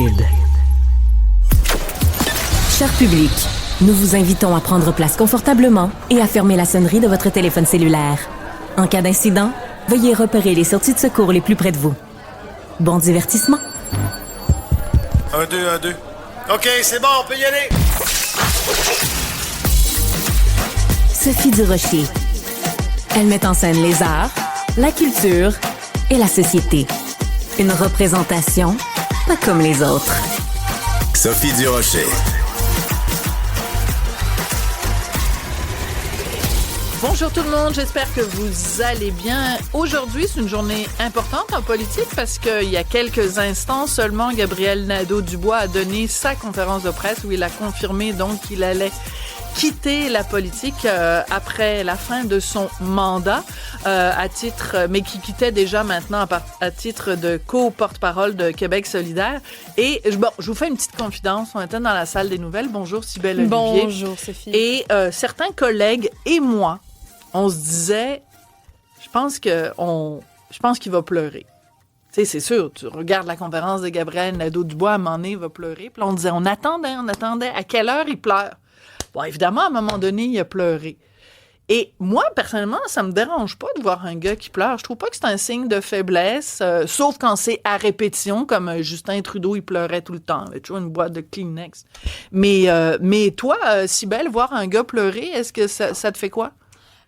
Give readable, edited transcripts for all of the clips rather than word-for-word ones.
Cube. Cher public, nous vous invitons à prendre place confortablement et à fermer la sonnerie de votre téléphone cellulaire. En cas d'incident, veuillez repérer les sorties de secours les plus près de vous. Bon divertissement. 1, 2, 1, 2. OK, c'est bon, on peut y aller. Sophie Durocher. Elle met en scène les arts, la culture et la société. Une représentation pas comme les autres. Sophie Durocher. Bonjour tout le monde, j'espère que vous allez bien. Aujourd'hui, c'est une journée importante en politique parce qu'il y a quelques instants seulement, Gabriel Nadeau-Dubois a donné sa conférence de presse où il a confirmé donc qu'il allait quitter la politique après la fin de son mandat mais qui quittait déjà maintenant à titre de co-porte-parole de Québec solidaire. Et bon, je vous fais une petite confidence. On était dans la salle des nouvelles. Bonjour Cybèle Olivier. Bonjour Sophie. Et certains collègues et moi, on se disait, je pense qu'il va pleurer. Tu sais, c'est sûr, tu regardes la conférence de Gabriel Nadeau-Dubois, à un moment donné, il va pleurer. Puis là, on disait, on attendait, à quelle heure il pleure? Bon, évidemment, à un moment donné, il a pleuré. Et moi, personnellement, ça me dérange pas de voir un gars qui pleure. Je trouve pas que c'est un signe de faiblesse, sauf quand c'est à répétition, comme Justin Trudeau, il pleurait tout le temps. Il avait toujours une boîte de Kleenex. Mais toi, Cybèle, voir un gars pleurer, est-ce que ça te fait quoi?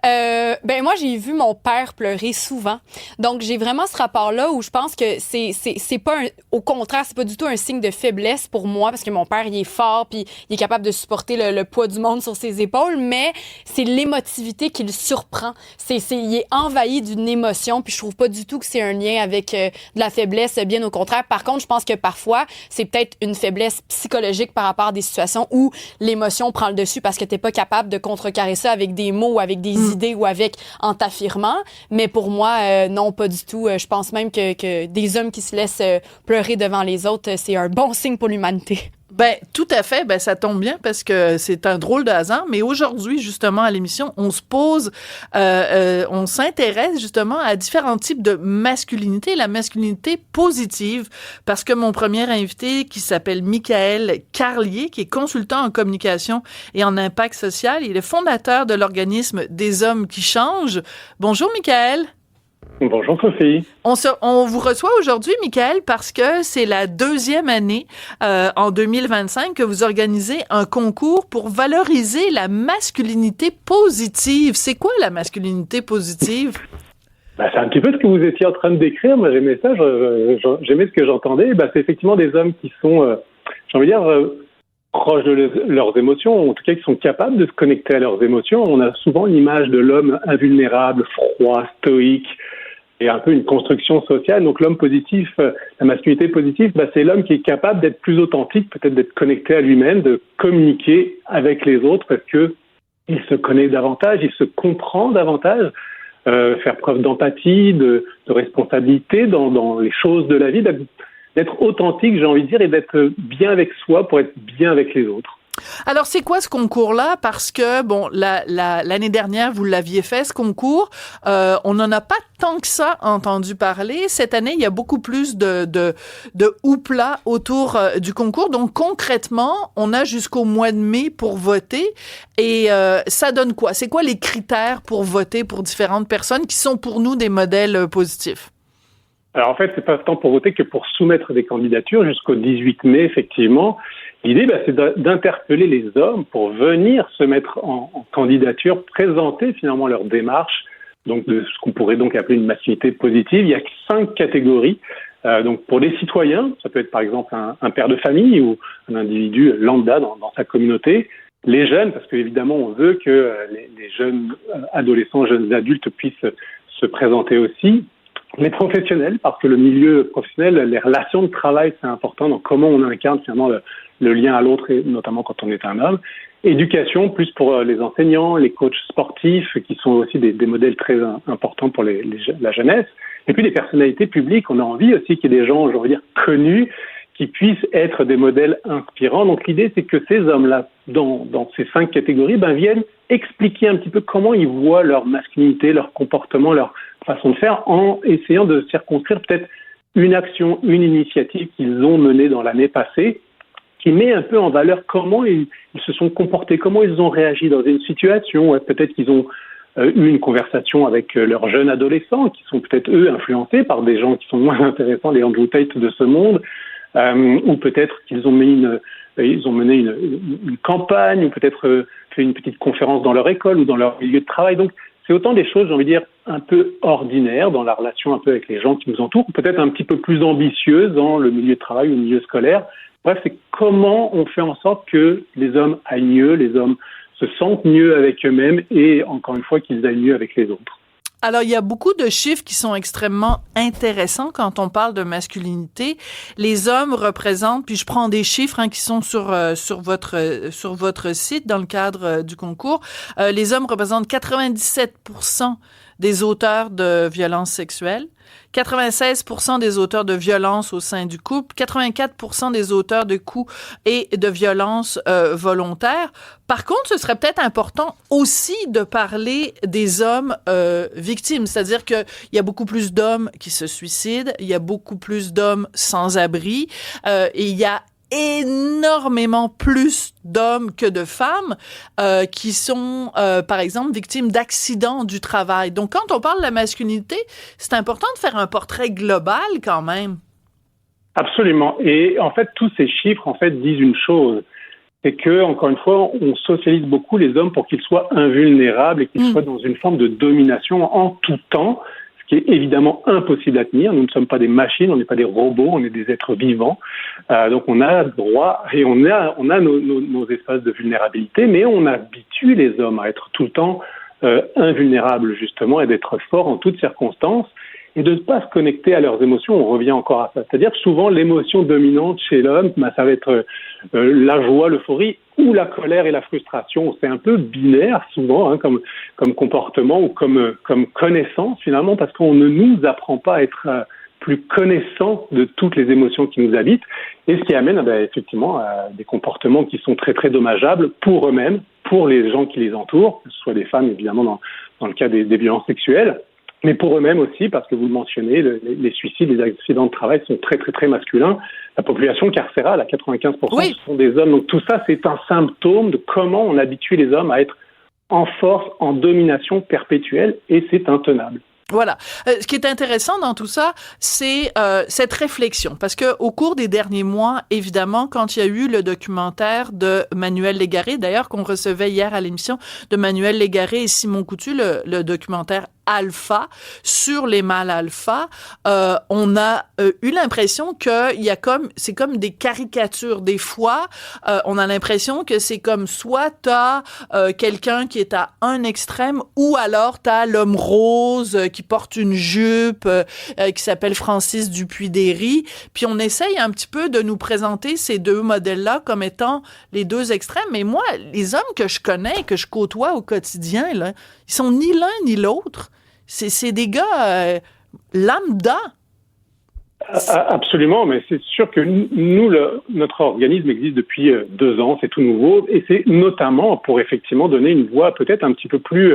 Moi j'ai vu mon père pleurer souvent. Donc j'ai vraiment ce rapport-là où je pense que c'est pas au contraire, c'est pas du tout un signe de faiblesse pour moi parce que mon père il est fort puis il est capable de supporter le poids du monde sur ses épaules, mais c'est l'émotivité qui le surprend. Il est envahi d'une émotion puis je trouve pas du tout que c'est un lien avec de la faiblesse, bien au contraire. Par contre, je pense que parfois c'est peut-être une faiblesse psychologique par rapport à des situations où l'émotion prend le dessus parce que t'es pas capable de contrecarrer ça avec des mots ou avec des idées ou avec en t'affirmant, mais pour moi non, pas du tout. Je pense même que des hommes qui se laissent pleurer devant les autres, c'est un bon signe pour l'humanité. Ben, tout à fait. Ben, ça tombe bien parce que c'est un drôle de hasard. Mais aujourd'hui, justement, à l'émission, on s'intéresse justement à différents types de masculinité, la masculinité positive. Parce que mon premier invité, qui s'appelle Michael Carlier, qui est consultant en communication et en impact social, il est fondateur de l'organisme Des Hommes qui changent. Bonjour, Michael. Bonjour Sophie. On vous reçoit aujourd'hui, Michael, parce que c'est la deuxième année en 2025 que vous organisez un concours pour valoriser la masculinité positive. C'est quoi la masculinité positive? C'est un petit peu ce que vous étiez en train de décrire. Moi, j'aimais ça. J'aimais ce que j'entendais. C'est effectivement des hommes qui sont, proches de leurs émotions, en tout cas qui sont capables de se connecter à leurs émotions. On a souvent l'image de l'homme invulnérable, froid, stoïque, et un peu une construction sociale. Donc l'homme positif, la masculinité positive, c'est l'homme qui est capable d'être plus authentique, peut-être d'être connecté à lui-même, de communiquer avec les autres parce que il se connaît davantage, il se comprend davantage, faire preuve d'empathie, de responsabilité dans les choses de la vie, d'être authentique, j'ai envie de dire, et d'être bien avec soi pour être bien avec les autres. Alors, c'est quoi ce concours-là? Parce que, bon, l'année dernière, vous l'aviez fait, ce concours. On n'en a pas tant que ça entendu parler. Cette année, il y a beaucoup plus de houpla autour du concours. Donc, concrètement, on a jusqu'au mois de mai pour voter. Et ça donne quoi? C'est quoi les critères pour voter pour différentes personnes qui sont pour nous des modèles positifs? Alors, en fait, c'est pas tant pour voter que pour soumettre des candidatures jusqu'au 18 mai, effectivement. L'idée, c'est d'interpeller les hommes pour venir se mettre en candidature, présenter finalement leur démarche, donc de ce qu'on pourrait donc appeler une masculinité positive. Il y a 5 catégories. Donc pour les citoyens, ça peut être par exemple un père de famille ou un individu lambda dans sa communauté. Les jeunes, parce qu'évidemment on veut que les jeunes adolescents, jeunes adultes puissent se présenter aussi. Les professionnels, parce que le milieu professionnel, les relations de travail, c'est important. Donc, comment on incarne finalement le lien à l'autre, et notamment quand on est un homme. Éducation, plus pour les enseignants, les coachs sportifs, qui sont aussi des modèles très importants pour la jeunesse. Et puis, les personnalités publiques. On a envie aussi qu'il y ait des gens, je veux dire, connus, qui puissent être des modèles inspirants. Donc, l'idée, c'est que ces hommes-là, dans ces 5 catégories, viennent expliquer un petit peu comment ils voient leur masculinité, leur comportement, leur façon de faire, en essayant de circonscrire peut-être une action, une initiative qu'ils ont menée dans l'année passée, qui met un peu en valeur comment ils se sont comportés, comment ils ont réagi dans une situation. Peut-être qu'ils ont eu une conversation avec leurs jeunes adolescents, qui sont peut-être, eux, influencés par des gens qui sont moins intéressants, les Andrew Tate de ce monde, ou peut-être qu'ils ont mené une campagne, ou peut-être fait une petite conférence dans leur école ou dans leur milieu de travail. Donc, c'est autant des choses, j'ai envie de dire, un peu ordinaires dans la relation un peu avec les gens qui nous entourent, peut-être un petit peu plus ambitieuses dans le milieu de travail ou le milieu scolaire. Bref, c'est comment on fait en sorte que les hommes aillent mieux, les hommes se sentent mieux avec eux-mêmes et, encore une fois, qu'ils aillent mieux avec les autres. Alors, il y a beaucoup de chiffres qui sont extrêmement intéressants quand on parle de masculinité. Les hommes représentent, puis je prends des chiffres qui sont sur votre site dans le cadre du concours. Les hommes représentent 97% des auteurs de violences sexuelles, 96% des auteurs de violences au sein du couple, 84% des auteurs de coups et de violences volontaires. Par contre, ce serait peut-être important aussi de parler des hommes victimes, c'est-à-dire qu'il y a beaucoup plus d'hommes qui se suicident, il y a beaucoup plus d'hommes sans abri, et il y a énormément plus d'hommes que de femmes qui sont, par exemple, victimes d'accidents du travail. Donc, quand on parle de la masculinité, c'est important de faire un portrait global quand même. Absolument. Et en fait, tous ces chiffres, en fait, disent une chose. C'est que, encore une fois, on socialise beaucoup les hommes pour qu'ils soient invulnérables et qu'ils soient dans une forme de domination en tout temps, ce qui est évidemment impossible à tenir. Nous ne sommes pas des machines, on n'est pas des robots, on est des êtres vivants. Donc on a droit et on a nos espaces de vulnérabilité, mais on habitue les hommes à être tout le temps invulnérables justement et d'être forts en toutes circonstances et de ne pas se connecter à leurs émotions. On revient encore à ça. C'est-à-dire que souvent l'émotion dominante chez l'homme, ça va être la joie, l'euphorie ou la colère et la frustration. C'est un peu binaire souvent comme comportement ou comme connaissance finalement, parce qu'on ne nous apprend pas à être plus connaissant de toutes les émotions qui nous habitent, et ce qui amène effectivement à des comportements qui sont très très dommageables pour eux-mêmes, pour les gens qui les entourent, que ce soit des femmes évidemment dans le cas des violences sexuelles, mais pour eux-mêmes aussi, parce que vous le mentionnez, les suicides, les accidents de travail sont très très très masculins. La population carcérale, à 95%, oui, ce sont des hommes. Donc tout ça, c'est un symptôme de comment on habitue les hommes à être en force, en domination perpétuelle, et c'est intenable. Voilà. Ce qui est intéressant dans tout ça, c'est cette réflexion. Parce que au cours des derniers mois, évidemment, quand il y a eu le documentaire de Manuel Légaré, d'ailleurs qu'on recevait hier à l'émission de Manuel Légaré et Simon Coutu, le documentaire Alpha sur les mâles alpha, on a eu l'impression que c'est comme des caricatures. Des fois, on a l'impression que c'est comme soit t'as quelqu'un qui est à un extrême, ou alors t'as l'homme rose qui porte une jupe, qui s'appelle Francis Dupuis-Déry. Puis on essaye un petit peu de nous présenter ces deux modèles-là comme étant les deux extrêmes. Mais moi, les hommes que je connais, que je côtoie au quotidien, là, ils sont ni l'un ni l'autre. C'est des gars lambda. Absolument, mais c'est sûr que nous, notre organisme existe depuis 2 ans, c'est tout nouveau, et c'est notamment pour effectivement donner une voix peut-être un petit peu plus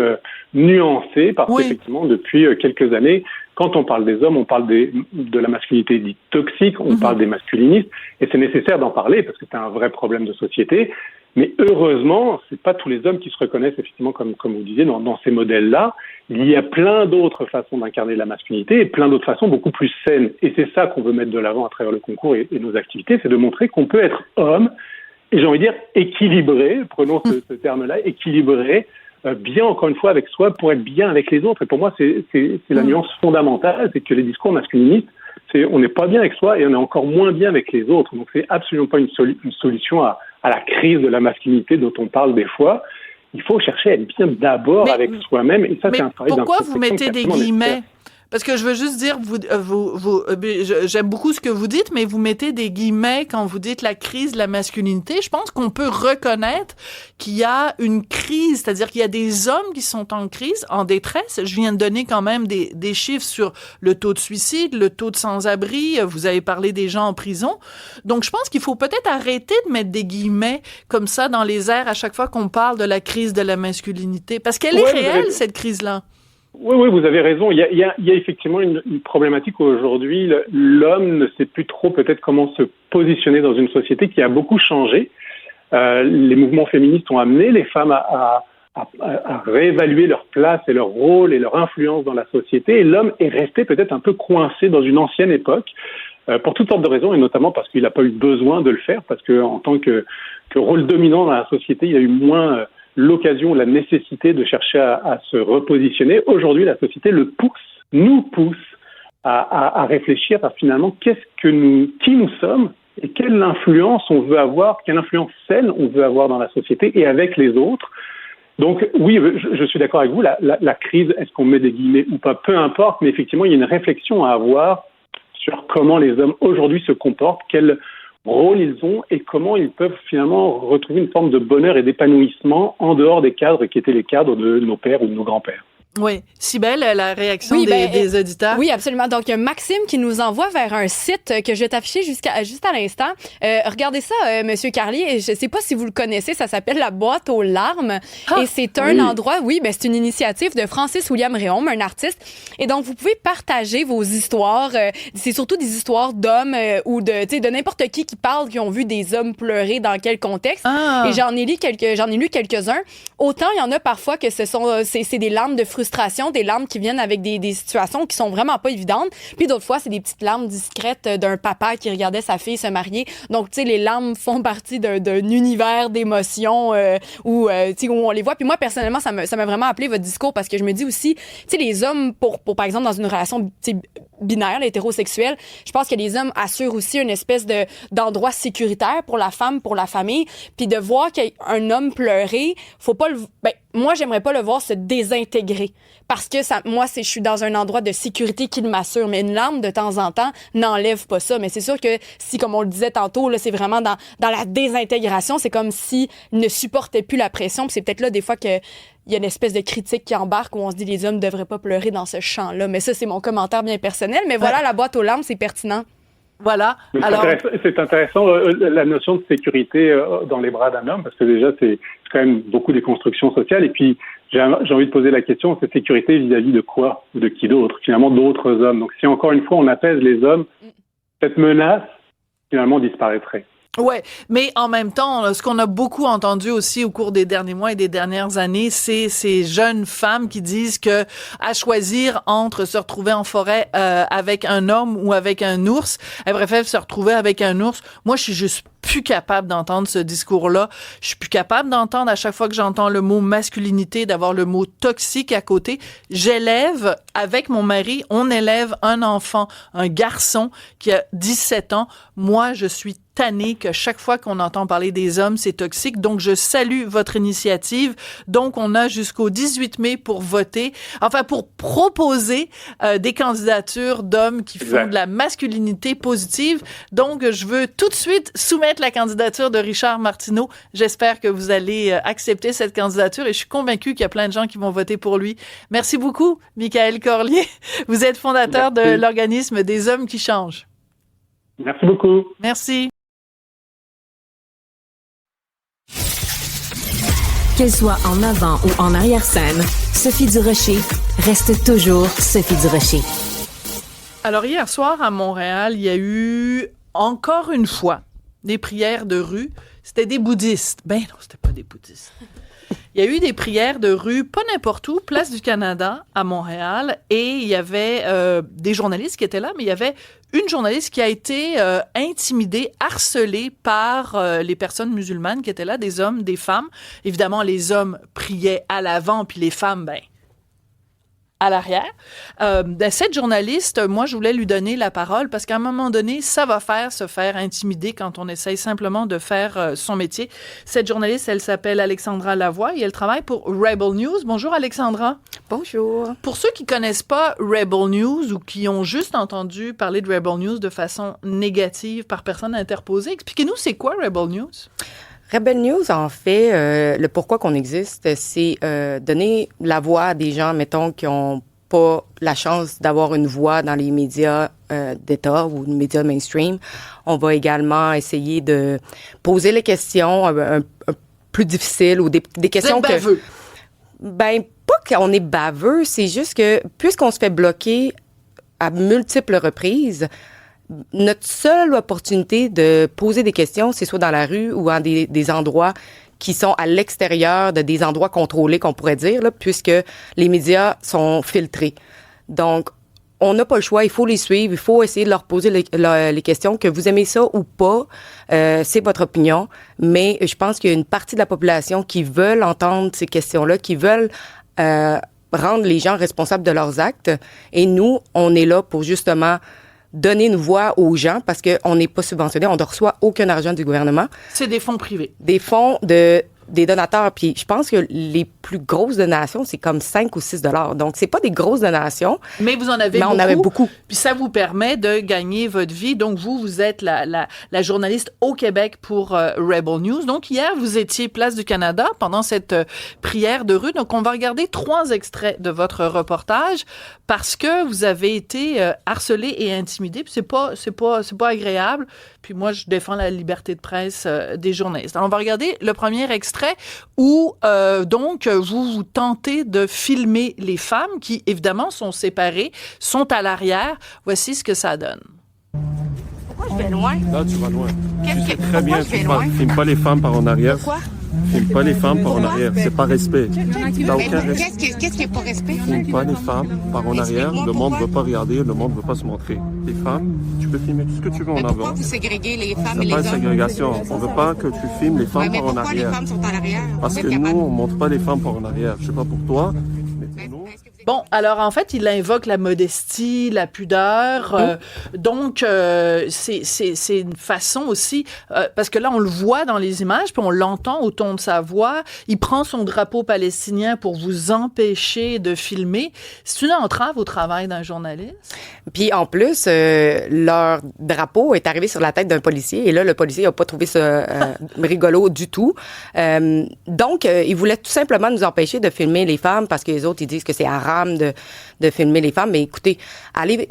nuancée, parce qu'effectivement, depuis quelques années, quand on parle des hommes, on parle de la masculinité dite toxique, on parle des masculinistes, et c'est nécessaire d'en parler, parce que c'est un vrai problème de société. Mais heureusement, c'est pas tous les hommes qui se reconnaissent effectivement, comme vous disiez, dans ces modèles-là. Il y a plein d'autres façons d'incarner la masculinité et plein d'autres façons beaucoup plus saines. Et c'est ça qu'on veut mettre de l'avant à travers le concours et nos activités, c'est de montrer qu'on peut être homme, et j'ai envie de dire équilibré, prenons ce terme-là, équilibré, bien encore une fois avec soi pour être bien avec les autres. Et pour moi, c'est la nuance fondamentale, c'est que les discours masculinistes, on n'est pas bien avec soi et on est encore moins bien avec les autres. Donc c'est absolument pas une solution à la crise de la masculinité dont on parle des fois. Il faut chercher à être bien d'abord avec soi-même, et ça c'est un travail d'introspection. Pourquoi vous mettez des guillemets? Parce que je veux juste dire, j'aime beaucoup ce que vous dites, mais vous mettez des guillemets quand vous dites la crise de la masculinité. Je pense qu'on peut reconnaître qu'il y a une crise, c'est-à-dire qu'il y a des hommes qui sont en crise, en détresse. Je viens de donner quand même des chiffres sur le taux de suicide, le taux de sans-abri. Vous avez parlé des gens en prison. Donc, je pense qu'il faut peut-être arrêter de mettre des guillemets comme ça dans les airs à chaque fois qu'on parle de la crise de la masculinité. Parce qu'elle est réelle, cette crise-là. Oui, vous avez raison. Il y a effectivement une problématique où aujourd'hui, l'homme ne sait plus trop peut-être comment se positionner dans une société qui a beaucoup changé. Les mouvements féministes ont amené les femmes à réévaluer leur place et leur rôle et leur influence dans la société. Et l'homme est resté peut-être un peu coincé dans une ancienne époque pour toutes sortes de raisons, et notamment parce qu'il n'a pas eu besoin de le faire, parce qu'en tant que rôle dominant dans la société, il a eu moins l'occasion, la nécessité de chercher à se repositionner. Aujourd'hui, la société nous pousse à réfléchir à finalement qui nous sommes et quelle influence on veut avoir, quelle influence saine on veut avoir dans la société et avec les autres. Donc oui, je suis d'accord avec vous, la crise, est-ce qu'on met des guillemets ou pas, peu importe, mais effectivement, il y a une réflexion à avoir sur comment les hommes aujourd'hui se comportent, quel rôle ils ont et comment ils peuvent finalement retrouver une forme de bonheur et d'épanouissement en dehors des cadres qui étaient les cadres de nos pères ou de nos grands-pères. Oui. Cybèle, la réaction des auditeurs? Oui, absolument. Donc, Maxime qui nous envoie vers un site que je vais t'afficher juste à l'instant. Regardez ça, Monsieur Carlier. Je ne sais pas si vous le connaissez. Ça s'appelle la boîte aux larmes. Et c'est un endroit, c'est une initiative de Francis William Réaume, un artiste. Et donc, vous pouvez partager vos histoires. C'est surtout des histoires d'hommes ou de n'importe qui parlent, qui ont vu des hommes pleurer dans quel contexte. Et j'en ai lu quelques-uns. Autant, il y en a parfois que c'est des larmes de frustration, des larmes qui viennent avec des situations qui sont vraiment pas évidentes. Puis d'autres fois, c'est des petites larmes discrètes d'un papa qui regardait sa fille se marier. Donc, tu sais, les larmes font partie d'un univers d'émotions où on les voit. Puis moi, personnellement, ça m'a vraiment appelé votre discours parce que je me dis aussi, tu sais, les hommes, pour par exemple, dans une relation binaire, hétérosexuelle, je pense que les hommes assurent aussi une espèce d'endroit sécuritaire pour la femme, pour la famille. Puis de voir qu'un homme pleurer, faut pas moi, j'aimerais pas le voir se désintégrer parce que je suis dans un endroit de sécurité qui m'assure. Mais une larme, de temps en temps, n'enlève pas ça. Mais c'est sûr que si, comme on le disait tantôt, là, c'est vraiment dans la désintégration, c'est comme s'il ne supportait plus la pression. Puis c'est peut-être là, des fois, qu'il y a une espèce de critique qui embarque où on se dit les hommes ne devraient pas pleurer dans ce champ-là. Mais ça, c'est mon commentaire bien personnel. Mais voilà, la boîte aux larmes, c'est pertinent. Voilà. C'est intéressant la notion de sécurité dans les bras d'un homme, parce que déjà, c'est quand même beaucoup des constructions sociales. Et puis, j'ai envie de poser la question, cette sécurité vis-à-vis de quoi ou de qui d'autre? Finalement, d'autres hommes. Donc, si encore une fois, on apaise les hommes, cette menace, finalement, disparaîtrait. Ouais, mais en même temps, ce qu'on a beaucoup entendu aussi au cours des derniers mois et des dernières années, c'est ces jeunes femmes qui disent que à choisir entre se retrouver en forêt avec un homme ou avec un ours, elles préfèrent se retrouver avec un ours. Moi, je suis juste plus capable d'entendre ce discours-là. Je suis plus capable d'entendre à chaque fois que j'entends le mot masculinité, d'avoir le mot toxique à côté. J'élève, avec mon mari, on élève un enfant, un garçon qui a 17 ans. Moi, je suis tannée que chaque fois qu'on entend parler des hommes, c'est toxique. Donc, je salue votre initiative. Donc, on a jusqu'au 18 mai pour voter, pour proposer des candidatures d'hommes qui font de la masculinité positive. Donc, je veux tout de suite soumettre la candidature de Richard Martineau. J'espère que vous allez accepter cette candidature et je suis convaincue qu'il y a plein de gens qui vont voter pour lui. Merci beaucoup, Michael Corlier. Vous êtes fondateur de l'organisme des hommes qui changent. Merci beaucoup. Merci. Qu'elle soit en avant ou en arrière-scène, Sophie Durocher reste toujours Sophie Durocher. Alors, hier soir, à Montréal, il y a eu, encore une fois, des prières de rue. C'était des bouddhistes. Ben non, c'était pas des bouddhistes. Il y a eu des prières de rue, pas n'importe où, Place du Canada, à Montréal, et il y avait des journalistes qui étaient là, mais il y avait une journaliste qui a été intimidée, harcelée par les personnes musulmanes qui étaient là, des hommes, des femmes. Évidemment, les hommes priaient à l'avant, puis les femmes, à l'arrière. Cette journaliste, moi, je voulais lui donner la parole parce qu'à un moment donné, ça va se faire intimider quand on essaye simplement de faire son métier. Cette journaliste, elle s'appelle Alexandra Lavoie et elle travaille pour Rebel News. Bonjour, Alexandra. Bonjour. Pour ceux qui connaissent pas Rebel News ou qui ont juste entendu parler de Rebel News de façon négative par personne interposée, expliquez-nous c'est quoi Rebel News? Rebel News, en fait, le pourquoi qu'on existe, c'est donner la voix à des gens, mettons, qui ont pas la chance d'avoir une voix dans les médias d'État ou les médias mainstream. On va également essayer de poser les questions un plus difficiles ou des questions Vous êtes baveux. pas qu'on est baveux, c'est juste que puisqu'on se fait bloquer à multiples reprises, notre seule opportunité de poser des questions, c'est soit dans la rue ou à des endroits qui sont à l'extérieur de des endroits contrôlés, qu'on pourrait dire, là, puisque les médias sont filtrés. Donc, on n'a pas le choix, il faut les suivre, il faut essayer de leur poser les questions, que vous aimez ça ou pas, c'est votre opinion, mais je pense qu'il y a une partie de la population qui veulent entendre ces questions-là, qui veulent rendre les gens responsables de leurs actes, et nous, on est là pour justement donner une voix aux gens, parce qu'on n'est pas subventionné, on ne reçoit aucun argent du gouvernement. C'est des fonds privés. Des fonds des donateurs. Puis je pense que les plus grosses donations, c'est comme 5 ou 6 $. Donc, c'est pas des grosses donations. Mais vous en avez beaucoup. On avait beaucoup. Puis ça vous permet de gagner votre vie. Donc, vous êtes la journaliste au Québec pour Rebel News. Donc, hier, vous étiez Place du Canada pendant cette prière de rue. Donc, on va regarder 3 extraits de votre reportage parce que vous avez été harcelé et intimidé. Puis c'est pas agréable. Puis moi, je défends la liberté de presse des journalistes. Alors, on va regarder le premier extrait où, donc, vous tentez de filmer les femmes qui, évidemment, sont séparées, sont à l'arrière. Voici ce que ça donne. Pourquoi je vais loin? Là, tu vas loin. Tu sais très pourquoi bien, je vais tu loin? filmes pas les femmes par en arrière. Pourquoi? Filme pas les femmes par en arrière. C'est pas respect. T'as aucun Mais respect. qu'est-ce qui est pas respect? Filme pas les femmes par en arrière. Le monde veut pas regarder, le monde veut pas se montrer. Les femmes, tu peux filmer tout ce que tu veux en Mais pourquoi avant. vous ségréguez les femmes et C'est les pas hommes? une ségrégation. On veut pas que tu filmes les Ouais, femmes mais par en pourquoi les arrière. femmes sont à l'arrière? Parce Vous que êtes nous, capable? on montre pas les femmes par en arrière. Je sais pas pour toi, mais pour nous. Bon, alors en fait, il invoque la modestie, la pudeur. Donc, c'est une façon aussi, parce que là, on le voit dans les images, puis on l'entend au ton de sa voix. Il prend son drapeau palestinien pour vous empêcher de filmer. C'est une entrave au travail d'un journaliste. Puis en plus, leur drapeau est arrivé sur la tête d'un policier, et là, le policier n'a pas trouvé ça rigolo du tout. Donc, il voulait tout simplement nous empêcher de filmer les femmes, parce que les autres, ils disent que c'est haram de filmer les femmes. Mais écoutez, allez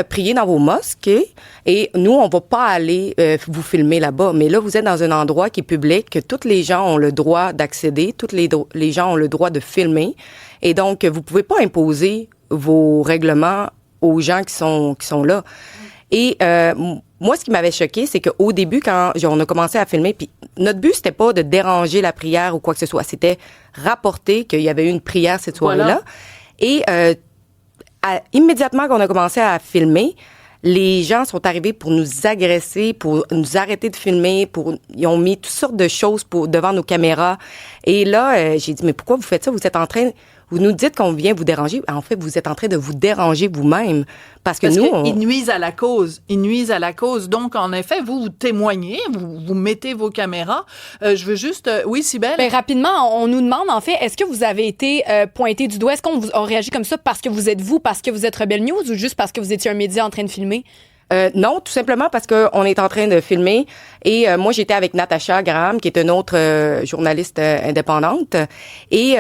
prier dans vos mosquées, et nous, on va pas aller vous filmer là-bas. Mais là, vous êtes dans un endroit qui est public, que tous les gens ont le droit d'accéder, tous les gens ont le droit de filmer. Et donc, vous pouvez pas imposer vos règlements aux gens qui sont là. Et moi, ce qui m'avait choqué, c'est qu'au début, quand on a commencé à filmer, puis notre but, c'était pas de déranger la prière ou quoi que ce soit. C'était rapporter qu'il y avait eu une prière cette soirée-là. Voilà. Et immédiatement qu'on a commencé à filmer, les gens sont arrivés pour nous agresser, pour nous arrêter de filmer, ils ont mis toutes sortes de choses devant nos caméras. Et là, j'ai dit, mais pourquoi vous faites ça? Vous nous dites qu'on vient vous déranger. En fait, vous êtes en train de vous déranger vous-même. Parce que ils nuisent à la cause. Ils nuisent à la cause. Donc, en effet, vous témoignez, vous mettez vos caméras. Je veux juste... oui, Cybèle? Ben, rapidement, on nous demande, en fait, est-ce que vous avez été pointé du doigt? Est-ce qu'on vous a réagi comme ça parce que vous êtes Rebel News, ou juste parce que vous étiez un média en train de filmer? Non, tout simplement parce qu'on est en train de filmer. Et moi, j'étais avec Natacha Graham, qui est une autre journaliste indépendante. Et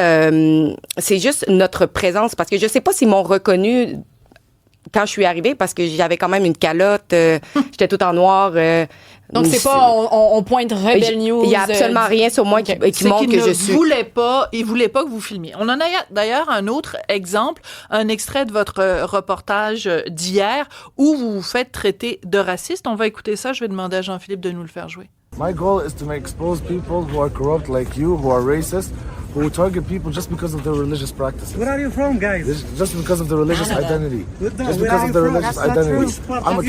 c'est juste notre présence, parce que je sais pas s'ils m'ont reconnu quand je suis arrivée, parce que j'avais quand même une calotte, j'étais toute en noir. Donc, c'est pas, on pointe Rebel News. Il y a absolument rien sur moi qui montre que je suis. Il voulait pas que vous filmiez. On en a d'ailleurs un autre exemple, un extrait de votre reportage d'hier où vous vous faites traiter de raciste. On va écouter ça. Je vais demander à Jean-Philippe de nous le faire jouer. My goal is to expose people who are corrupt like you, who are racist, who target people just because of their religious practices. Where are you from, guys? Just because of their religious identity. No, Just because of their religious identity. I'm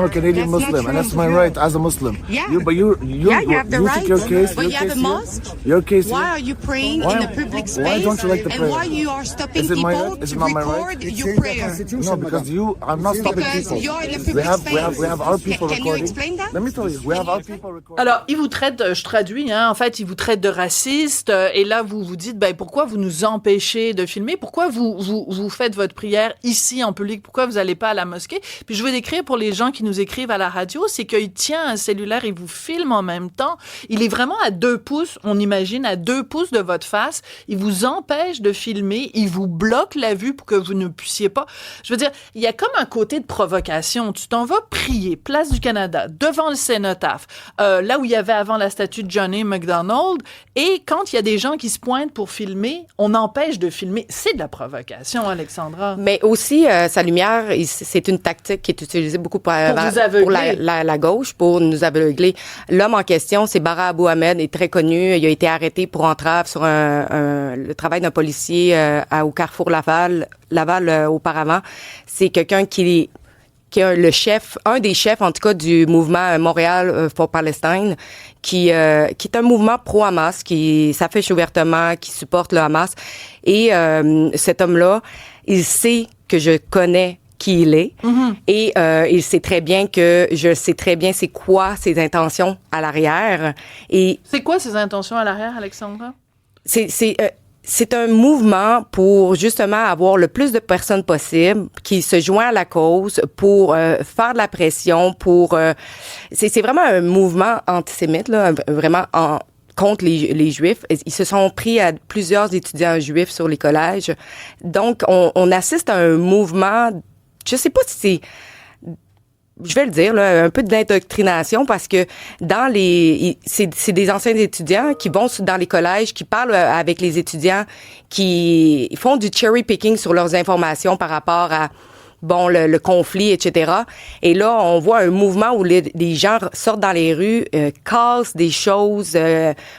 a Canadian Muslim, and that's my right as a Muslim. Yeah. You have the right. took your case. But you have a mosque. Your case. Why are you praying in a public space? Why don't you like the prayer? And why you are stopping Is it my people right? Is to it not my record right? your prayer? No, because I'm not stopping Because people. you're in a public space. We have our people Can you recording. explain that? Let me tell you, we have our people recording. Alors, il vous traite, je traduis, en fait, il vous traite de raciste, et là, vous vous dites, pourquoi vous nous empêchez de filmer? Pourquoi vous faites votre prière ici, en public? Pourquoi vous n'allez pas à la mosquée? Puis je veux décrire pour les gens qui nous écrivent à la radio, c'est qu'il tient un cellulaire, il vous filme en même temps. Il est vraiment à 2 pouces, on imagine, à 2 pouces de votre face. Il vous empêche de filmer, il vous bloque la vue pour que vous ne puissiez pas. Je veux dire, il y a comme un côté de provocation. Tu t'en vas prier, Place du Canada, devant le cénotaphe, là où il y avait avant la statue de Johnny McDonald, et quand il y a des gens qui se pointent pour filmer, on empêche de filmer. C'est de la provocation, Alexandra. Mais aussi, sa lumière, c'est une tactique qui est utilisée beaucoup pour vous aveugler. pour la gauche, pour nous aveugler. L'homme en question, c'est Bara Abou Ahmed, est très connu. Il a été arrêté pour entrave sur le travail d'un policier au Carrefour Laval auparavant. C'est quelqu'un qui est le chef, un des chefs en tout cas du mouvement Montréal for Palestine, qui est un mouvement pro-Hamas, qui s'affiche ouvertement, qui supporte le Hamas. Et cet homme-là, il sait que je connais qui il est, et il sait très bien que je sais très bien c'est quoi ses intentions à l'arrière. Et c'est quoi ses intentions à l'arrière, Alexandra? C'est un mouvement pour justement avoir le plus de personnes possible qui se joignent à la cause pour faire de la pression, pour c'est vraiment un mouvement antisémite là, vraiment contre les Juifs. Ils se sont pris à plusieurs étudiants juifs sur les collèges. Donc on assiste à un mouvement, je sais pas si c'est, je vais le dire, là, un peu d'indoctrination parce que c'est des anciens étudiants qui vont dans les collèges, qui parlent avec les étudiants, qui font du cherry picking sur leurs informations par rapport à, le conflit, etc. Et là, on voit un mouvement où les gens sortent dans les rues, cassent des choses,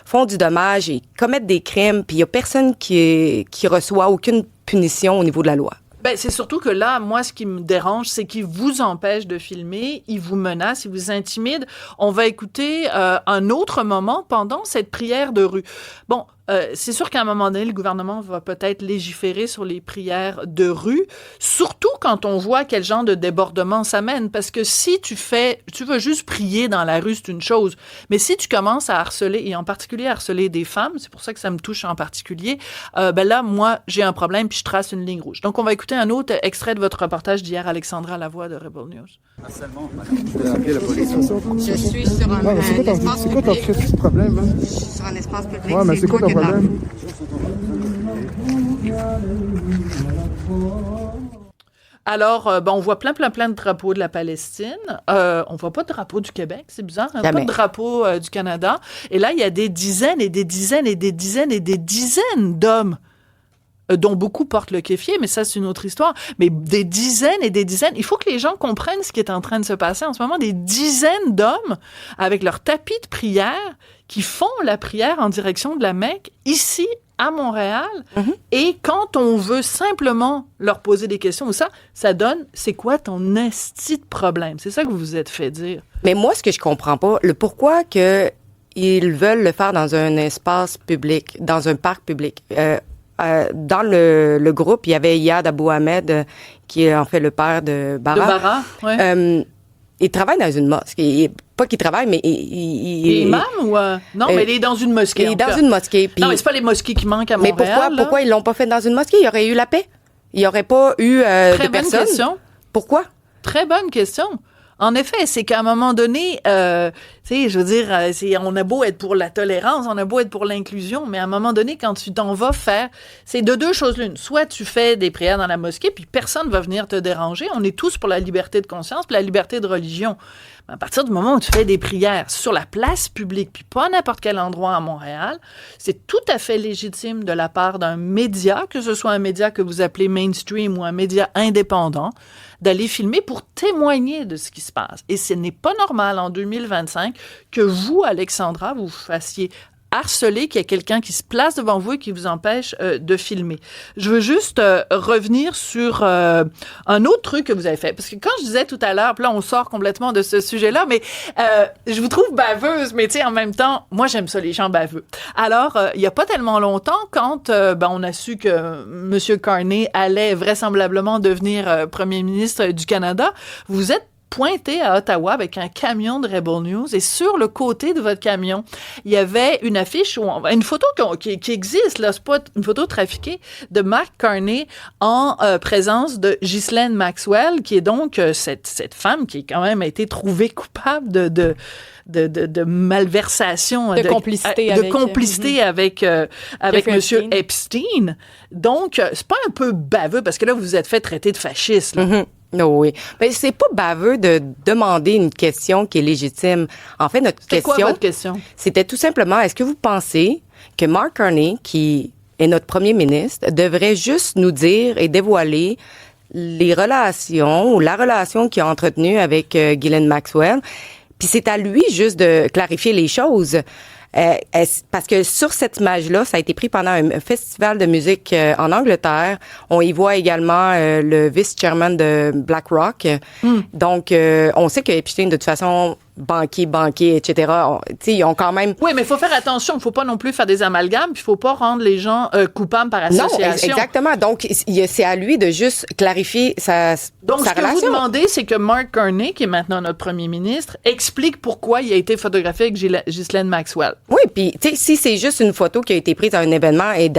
font du dommage et commettent des crimes, puis il y a personne qui reçoit aucune punition au niveau de la loi. Ben, c'est surtout que là, moi, ce qui me dérange, c'est qu'ils vous empêchent de filmer, ils vous menacent, ils vous intimident. On va écouter un autre moment pendant cette prière de rue. Bon, c'est sûr qu'à un moment donné, le gouvernement va peut-être légiférer sur les prières de rue, surtout quand on voit quel genre de débordement ça mène. Parce que si tu veux juste prier dans la rue, c'est une chose. Mais si tu commences à harceler, et en particulier harceler des femmes, c'est pour ça que ça me touche en particulier, ben là, moi, j'ai un problème puis je trace une ligne rouge. Donc, on va écouter un autre extrait de votre reportage d'hier, Alexandra Lavoie de Rebel News. Je suis sur un espace public. C'est quoi ton problème? Hein? Je suis sur un espace public. Ouais, mais c'est quoi ton problème? Alors, on voit plein de drapeaux de la Palestine. On voit pas de drapeau du Québec, c'est bizarre. Hein? Pas de drapeau du Canada. Et là, il y a des dizaines et des dizaines et des dizaines et des dizaines d'hommes dont beaucoup portent le kéfier, mais ça, c'est une autre histoire. Mais des dizaines et des dizaines. Il faut que les gens comprennent ce qui est en train de se passer en ce moment. Des dizaines d'hommes avec leur tapis de prière qui font la prière en direction de la Mecque, ici, à Montréal. Et quand on veut simplement leur poser des questions, ça donne, c'est quoi ton esti de problème? C'est ça que vous vous êtes fait dire. Mais moi, ce que je comprends pas, le pourquoi que ils veulent le faire dans un espace public, dans un parc public. Dans le groupe, il y avait Iyad Abou Ahmed, qui est en fait le père de Bara. De Bara, oui. Il travaille dans une mosquée. Pas qu'il travaille, mais il est imam ou... Non, mais il est dans une mosquée. Il est dans une mosquée. Non, mais c'est pas les mosquées qui manquent à Montréal. Mais pourquoi ils l'ont pas fait dans une mosquée? Il y aurait eu la paix. Il y aurait pas eu Très de bonne personnes. Question. Pourquoi? Très bonne question. En effet, c'est qu'à un moment donné, tu sais, je veux dire, on a beau être pour la tolérance, on a beau être pour l'inclusion, mais à un moment donné, quand tu t'en vas faire, c'est de deux choses l'une. Soit tu fais des prières dans la mosquée, puis personne va venir te déranger. On est tous pour la liberté de conscience, puis la liberté de religion. Mais à partir du moment où tu fais des prières sur la place publique, puis pas à n'importe quel endroit à Montréal, c'est tout à fait légitime de la part d'un média, que ce soit un média que vous appelez mainstream ou un média indépendant, d'aller filmer pour témoigner de ce qui se passe. Et ce n'est pas normal en 2025 que vous, Alexandra, vous fassiez harceler, qu'il y a quelqu'un qui se place devant vous et qui vous empêche de filmer. Je veux juste revenir sur un autre truc que vous avez fait. Parce que quand je disais tout à l'heure, puis là, on sort complètement de ce sujet-là, mais je vous trouve baveuse, mais tu sais, en même temps, moi, j'aime ça, les gens baveux. Alors, il y a pas tellement longtemps, quand on a su que M. Carney allait vraisemblablement devenir premier ministre du Canada, vous êtes pointé à Ottawa avec un camion de Rebel News et sur le côté de votre camion, il y avait une affiche, une photo qui existe, là, c'est pas une photo trafiquée, de Mark Carney en présence de Ghislaine Maxwell, qui est donc cette femme qui a quand même été trouvée coupable de malversation, de complicité avec Monsieur Epstein. Donc, c'est pas un peu baveux, parce que là, vous vous êtes fait traiter de fasciste, là. Oui. Mais c'est pas baveux de demander une question qui est légitime. En fait, C'est quoi votre question? C'était tout simplement, est-ce que vous pensez que Mark Carney, qui est notre premier ministre, devrait juste nous dire et dévoiler les relations ou la relation qu'il a entretenue avec Ghislaine Maxwell. Puis c'est à lui juste de clarifier les choses. Parce que sur cette image-là, ça a été pris pendant un festival de musique en Angleterre. On y voit également le vice-chairman de BlackRock. Donc, on sait que Epstein, de toute façon, banquier, etc. Ils ont quand même... Oui, mais il faut faire attention. Il ne faut pas non plus faire des amalgames. Puis il ne faut pas rendre les gens coupables par association. Non, exactement. Donc, c'est à lui de juste clarifier sa relation. Donc, ce que vous demandez, c'est que Mark Carney, qui est maintenant notre premier ministre, explique pourquoi il a été photographié avec Ghislaine Maxwell. Oui, puis tu sais, si c'est juste une photo qui a été prise à un événement et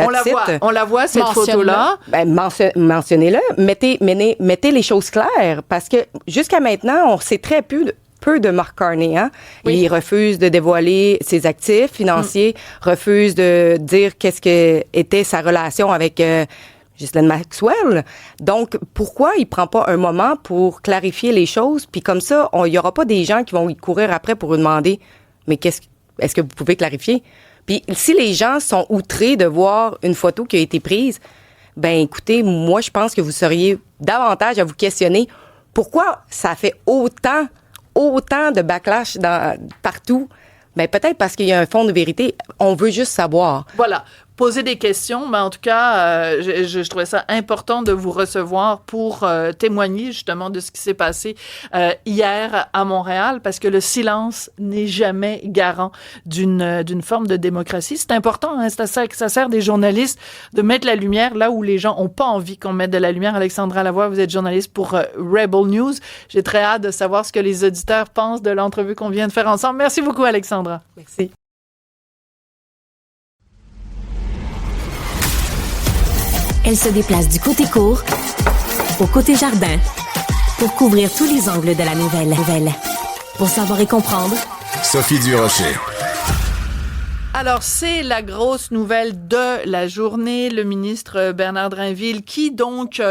on la voit, cette photo-là. Ben, mentionnez-le. Mettez les choses claires. Parce que jusqu'à maintenant, on sait très peu de Mark Carney, hein. Oui. Il refuse de dévoiler ses actifs financiers, refuse de dire qu'est-ce que était sa relation avec Ghislaine Maxwell. Donc, pourquoi il prend pas un moment pour clarifier les choses? Puis comme ça, il y aura pas des gens qui vont y courir après pour lui demander, mais est-ce que vous pouvez clarifier? Puis si les gens sont outrés de voir une photo qui a été prise, ben écoutez, moi, je pense que vous seriez davantage à vous questionner pourquoi ça fait autant de backlash partout. Ben peut-être parce qu'il y a un fond de vérité. On veut juste savoir. Voilà. Poser des questions, mais en tout cas, je trouvais ça important de vous recevoir pour témoigner justement de ce qui s'est passé hier à Montréal, parce que le silence n'est jamais garant d'une forme de démocratie. C'est important, hein, ça sert des journalistes de mettre la lumière là où les gens ont pas envie qu'on mette de la lumière. Alexandra Lavoie, vous êtes journaliste pour Rebel News. J'ai très hâte de savoir ce que les auditeurs pensent de l'entrevue qu'on vient de faire ensemble. Merci beaucoup, Alexandra. Merci. Elle se déplace du côté court au côté jardin pour couvrir tous les angles de la nouvelle. Pour savoir et comprendre, Sophie Durocher. Alors, c'est la grosse nouvelle de la journée. Le ministre Bernard Drinville qui, donc,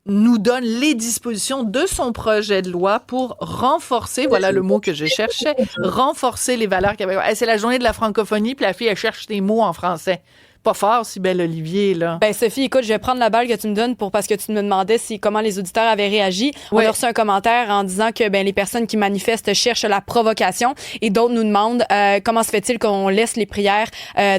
nous donne les dispositions de son projet de loi pour renforcer, voilà le mot que je cherchais, renforcer les valeurs québécoises. C'est la journée de la francophonie, puis la fille, elle cherche des mots en français. Pas fort, si belle Olivier, là. Ben, Sophie, écoute, je vais prendre la balle que tu me donnes parce que tu me demandais comment les auditeurs avaient réagi. Ouais. On a reçu un commentaire en disant que, les personnes qui manifestent cherchent la provocation et d'autres nous demandent, comment se fait-il qu'on laisse les prières,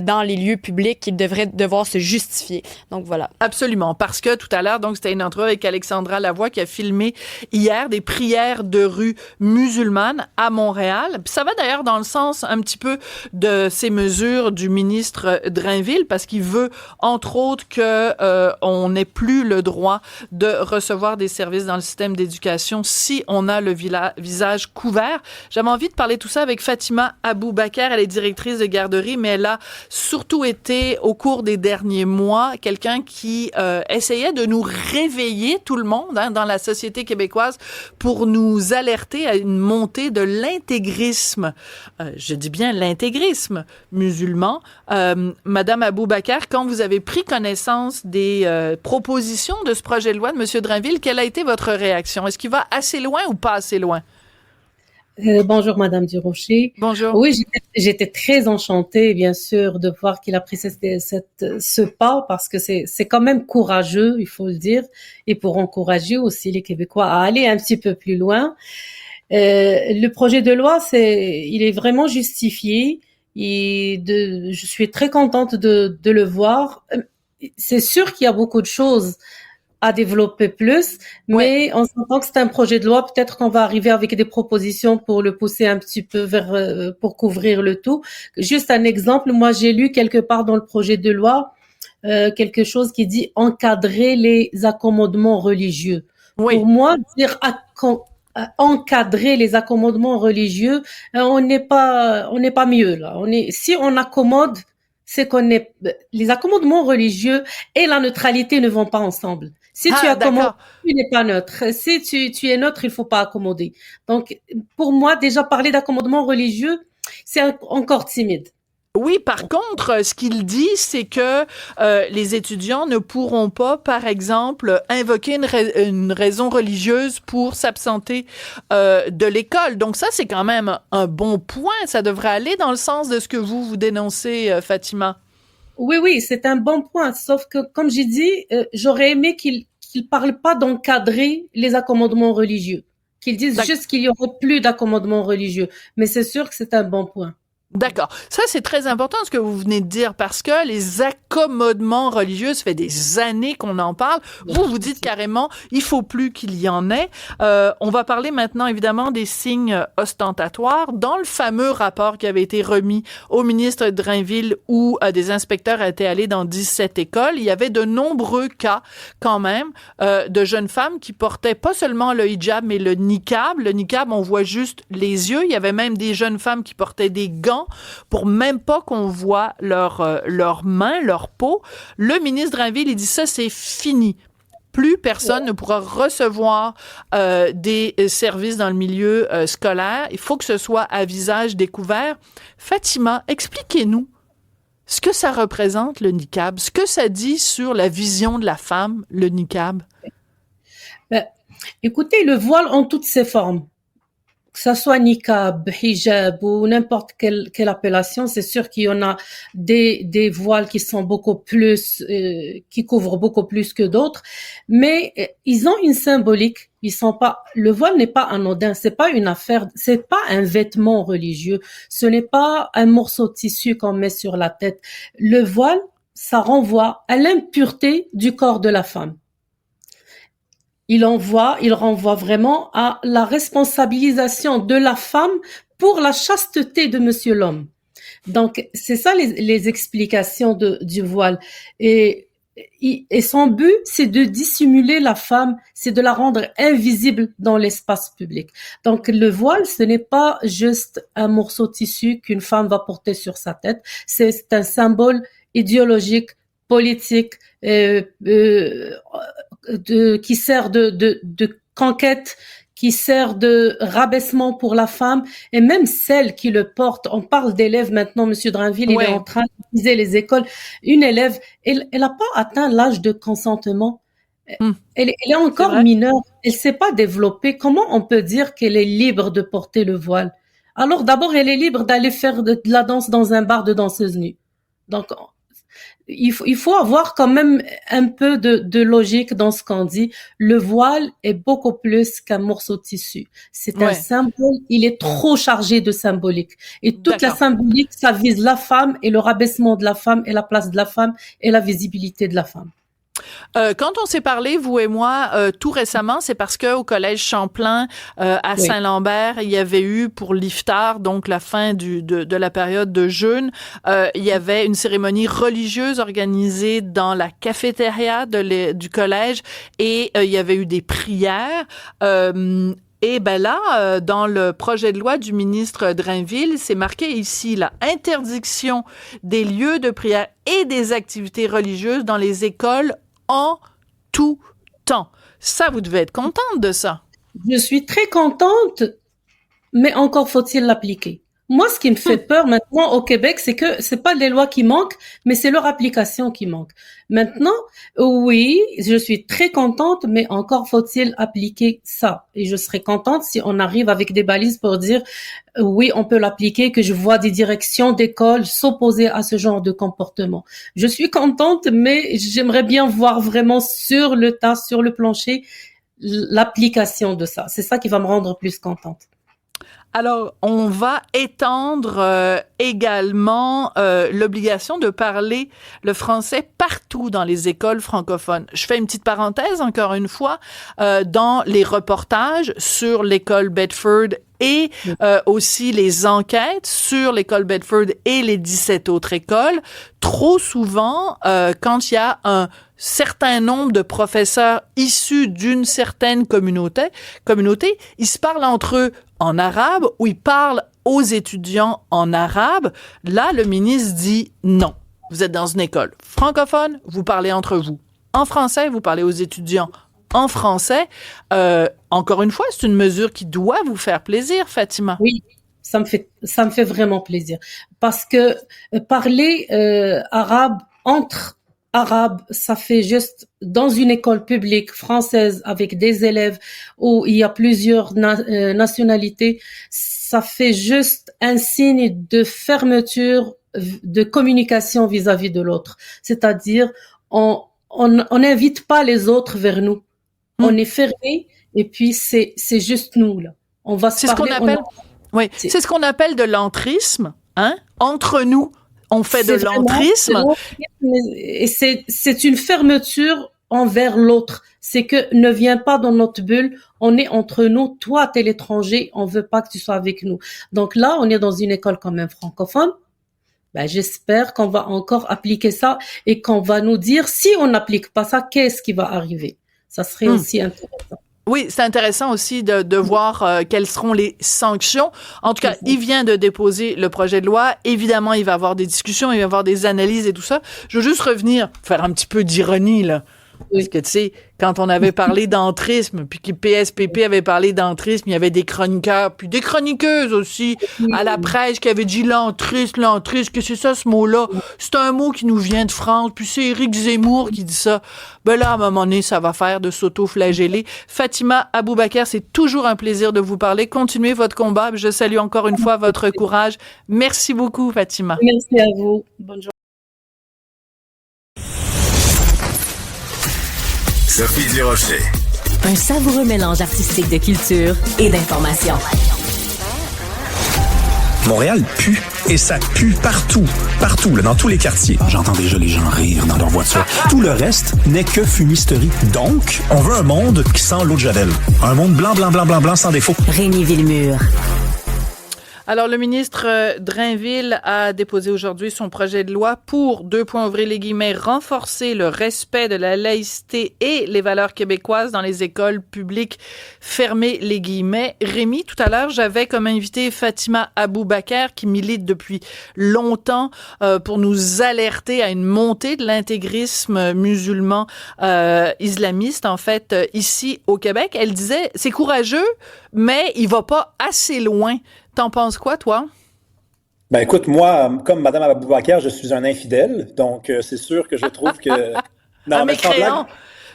dans les lieux publics qu'ils devraient devoir se justifier. Donc, voilà. Absolument. Parce que tout à l'heure, donc, c'était une entrevue avec Alexandra Lavoie qui a filmé hier des prières de rue musulmanes à Montréal. Puis ça va d'ailleurs dans le sens un petit peu de ces mesures du ministre Drinville, parce qu'il veut, entre autres, que on n'ait plus le droit de recevoir des services dans le système d'éducation si on a le visage couvert. J'avais envie de parler de tout ça avec Fatima Aboubakar. Elle est directrice de garderie, mais elle a surtout été, au cours des derniers mois, quelqu'un qui essayait de nous réveiller, tout le monde, hein, dans la société québécoise, pour nous alerter à une montée de l'intégrisme. Je dis bien l'intégrisme musulman. Madame Aboubakar, quand vous avez pris connaissance des propositions de ce projet de loi de M. Drinville, quelle a été votre réaction? Est-ce qu'il va assez loin ou pas assez loin? Bonjour, Madame Durocher. Bonjour. Oui, j'étais très enchantée, bien sûr, de voir qu'il a pris ce pas, parce que c'est quand même courageux, il faut le dire, et pour encourager aussi les Québécois à aller un petit peu plus loin. Le projet de loi, il est vraiment justifié. Je suis très contente de le voir. C'est sûr qu'il y a beaucoup de choses à développer plus, mais on s'entend que c'est un projet de loi. Peut-être qu'on va arriver avec des propositions pour le pousser un petit peu pour couvrir le tout. Juste un exemple, moi j'ai lu quelque part dans le projet de loi quelque chose qui dit encadrer les accommodements religieux. Oui. Pour moi, dire encadrer les accommodements religieux, on n'est pas mieux là. Si on accommode, c'est les accommodements religieux et la neutralité ne vont pas ensemble. Si tu accommodes, tu n'es pas neutre. Si tu es neutre, il faut pas accommoder. Donc, pour moi, déjà parler d'accommodement religieux, c'est encore timide. Oui, par contre, ce qu'il dit, c'est que les étudiants ne pourront pas, par exemple, invoquer une raison religieuse pour s'absenter de l'école. Donc ça, c'est quand même un bon point. Ça devrait aller dans le sens de ce que vous dénoncez, Fatima. Oui, c'est un bon point. Sauf que, comme j'ai dit, j'aurais aimé qu'il parle pas d'encadrer les accommodements religieux. Qu'il dise juste qu'il y aura plus d'accommodements religieux. Mais c'est sûr que c'est un bon point. D'accord. Ça, c'est très important ce que vous venez de dire parce que les accommodements religieux, ça fait des années qu'on en parle. Vous dites carrément, il faut plus qu'il y en ait. On va parler maintenant, évidemment, des signes ostentatoires. Dans le fameux rapport qui avait été remis au ministre Drainville où des inspecteurs étaient allés dans 17 écoles, il y avait de nombreux cas, quand même, de jeunes femmes qui portaient pas seulement le hijab, mais le niqab. Le niqab, on voit juste les yeux. Il y avait même des jeunes femmes qui portaient des gants pour même pas qu'on voit leurs mains, leur peau. Le ministre Drainville, il dit ça, c'est fini. Plus personne ne pourra recevoir des services dans le milieu scolaire. Il faut que ce soit à visage découvert. Fatima, expliquez-nous ce que ça représente, le niqab, ce que ça dit sur la vision de la femme, le niqab. Écoutez, le voile en toutes ses formes. Que ça soit niqab, hijab ou n'importe quelle appellation, c'est sûr qu'il y en a des voiles qui sont beaucoup plus, qui couvrent beaucoup plus que d'autres, mais ils ont une symbolique. Le voile n'est pas anodin, c'est pas une affaire, c'est pas un vêtement religieux, ce n'est pas un morceau de tissu qu'on met sur la tête. Le voile, ça renvoie à l'impureté du corps de la femme. Il renvoie vraiment à la responsabilisation de la femme pour la chasteté de monsieur l'homme. Donc, c'est ça les explications du voile. Et son but, c'est de dissimuler la femme, c'est de la rendre invisible dans l'espace public. Donc, le voile, ce n'est pas juste un morceau de tissu qu'une femme va porter sur sa tête. C'est un symbole idéologique, politique, qui sert de conquête, qui sert de rabaissement pour la femme, et même celle qui le porte. On parle d'élèves maintenant, Monsieur Drainville, il est en train d'utiliser les écoles. Une élève, elle n'a pas atteint l'âge de consentement. Elle est encore mineure. Elle s'est pas développée. Comment on peut dire qu'elle est libre de porter le voile? Alors d'abord, elle est libre d'aller faire de la danse dans un bar de danseuses nues. Donc, il faut avoir quand même un peu de logique dans ce qu'on dit. Le voile est beaucoup plus qu'un morceau de tissu. C'est un symbole, il est trop chargé de symbolique. Et toute la symbolique, ça vise la femme et le rabaissement de la femme et la place de la femme et la visibilité de la femme. Quand on s'est parlé, vous et moi, tout récemment, c'est parce que au collège Champlain à Saint-Lambert, il y avait eu pour l'iftar, donc la fin de la période de jeûne, il y avait une cérémonie religieuse organisée dans la cafétéria du collège et il y avait eu des prières. Et ben là, dans le projet de loi du ministre Drainville, c'est marqué ici la interdiction des lieux de prière et des activités religieuses dans les écoles en tout temps. Ça, vous devez être contente de ça. Je suis très contente, mais encore faut-il l'appliquer. Moi, ce qui me fait peur maintenant au Québec, c'est que c'est pas les lois qui manquent, mais c'est leur application qui manque. Maintenant, oui, je suis très contente, mais encore faut-il appliquer ça. Et je serais contente si on arrive avec des balises pour dire oui, on peut l'appliquer, que je vois des directions d'école s'opposer à ce genre de comportement. Je suis contente, mais j'aimerais bien voir vraiment sur le tas, sur le plancher, l'application de ça. C'est ça qui va me rendre plus contente. Alors, on va étendre également l'obligation de parler le français partout dans les écoles francophones. Je fais une petite parenthèse, encore une fois, dans les reportages sur l'école Bedford et aussi les enquêtes sur l'école Bedford et les 17 autres écoles. Trop souvent, quand il y a un certain nombre de professeurs issus d'une certaine communauté, ils se parlent entre eux en arabe ou ils parlent aux étudiants en arabe. Là, le ministre dit non. Vous êtes dans une école francophone, vous parlez entre vous. En français, vous parlez aux étudiants en français. Encore une fois, c'est une mesure qui doit vous faire plaisir, Fatima. Oui, ça me fait vraiment plaisir. Parce que parler arabe entre Arabes, ça fait juste dans une école publique française avec des élèves où il y a plusieurs nationalités, ça fait juste un signe de fermeture, de communication vis-à-vis de l'autre. C'est-à-dire, on n'invite pas les autres vers nous. On est fermé et puis c'est juste nous là. On va se parler. C'est ce qu'on appelle de l'entrisme, hein? Entre nous. On fait de l'entrisme. Et c'est une fermeture envers l'autre. C'est que ne viens pas dans notre bulle. On est entre nous. Toi, t'es l'étranger. On veut pas que tu sois avec nous. Donc là, on est dans une école quand même francophone. Ben, j'espère qu'on va encore appliquer ça et qu'on va nous dire si on n'applique pas ça, qu'est-ce qui va arriver. Ça serait aussi intéressant. Oui, c'est intéressant aussi de voir quelles seront les sanctions. En tout cas, il vient de déposer le projet de loi. Évidemment, il va y avoir des discussions, il va y avoir des analyses et tout ça. Je veux juste faire un petit peu d'ironie, là. Parce que, tu sais, quand on avait parlé d'entrisme, puis que PSPP avait parlé d'entrisme, il y avait des chroniqueurs, puis des chroniqueuses aussi, à la presse, qui avaient dit l'entrisme, que c'est ça, ce mot-là. C'est un mot qui nous vient de France, puis c'est Éric Zemmour qui dit ça. Ben là, à un moment donné, ça va faire de s'auto-flageller. Fatima Aboubacar, c'est toujours un plaisir de vous parler. Continuez votre combat. Je salue encore une fois votre courage. Merci beaucoup, Fatima. Merci à vous. Bonne journée. Sophie Durocher. Un savoureux mélange artistique de culture et d'information. Montréal pue, et ça pue partout, là, dans tous les quartiers. J'entends déjà les gens rire dans leur voiture. Tout le reste n'est que fumisterie. Donc, on veut un monde qui sent l'eau de Javel. Un monde blanc, sans défaut. Rémi Villemure. Alors, le ministre Drainville a déposé aujourd'hui son projet de loi pour, renforcer le respect de la laïcité et les valeurs québécoises dans les écoles publiques, fermées les guillemets. Rémi, tout à l'heure, j'avais comme invité Fatima Aboubacar, qui milite depuis longtemps pour nous alerter à une montée de l'intégrisme musulman islamiste, en fait, ici au Québec. Elle disait, c'est courageux, mais il va pas assez loin. T'en penses quoi, toi? Ben écoute, moi, comme Mme Aboubacar, je suis un infidèle, donc c'est sûr que je trouve que... Non, un mécréant.